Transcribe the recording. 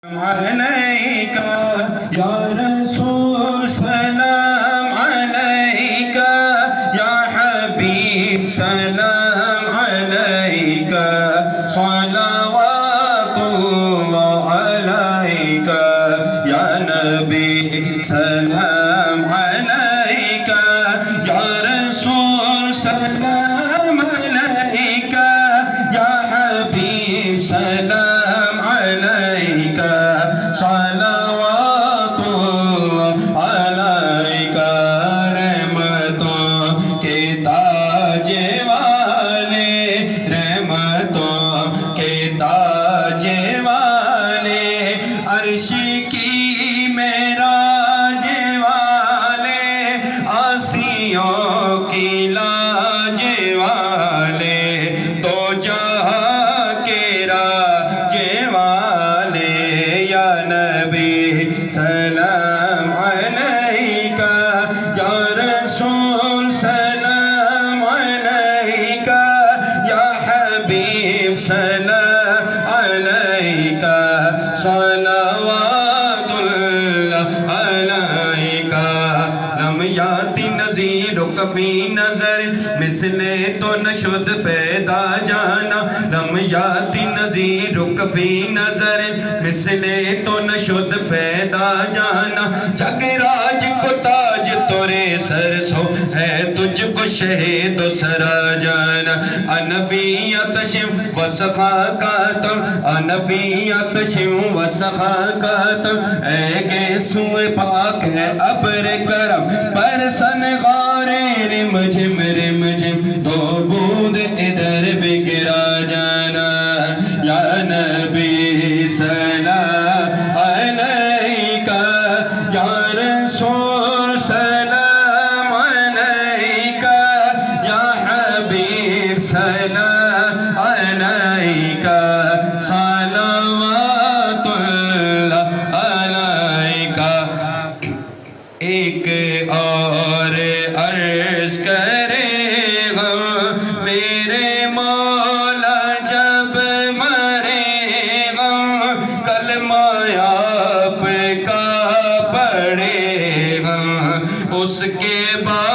علیکہ یا رسول سلام علیکہ یا حبیب سلام علیکہ صلوات اللہ علیکہ یا نبی سلام علیکہ یا رسول سلام علیکہ یا حبیب سلام علیکہ صلوات اللہ علیکہ رحمتوں کے تاج والے رحمتوں کے تاج والے عرش کی معراج والے آسیوں کی لاج والے دو جہاں کے راج والے یا نبی سلام علیکہ یا رسول سلام علیکہ یا حبیب سلام علیکہ صلوات اللہ علیکہ لم یاتی نظیرک فی نظر مثل تو نشد پیدا جانا لم یاتی نظیرک فی نظر مثل تو نشد پیدا جانا جگ راج کو تاج تورے سر سو ہے تجھ کو شہید و سرا جانا انفیت شم و سخاکاتم انفیت شم و سخاکاتم اے گیسوئے پاک ہے ابر کرم برسن غارے رمجھم رمجھم دو بوند ادھر بھی گرا جانا یا نبی سلام علیکہ یا رسول سلام علیکہ یا حبیب سلام علیکہ صلوات اللہ علیکہ ایک اور عرض کرے غم میرے مولا جب مرے غم کلمہ آپ کا پڑھے غم اس کے بعد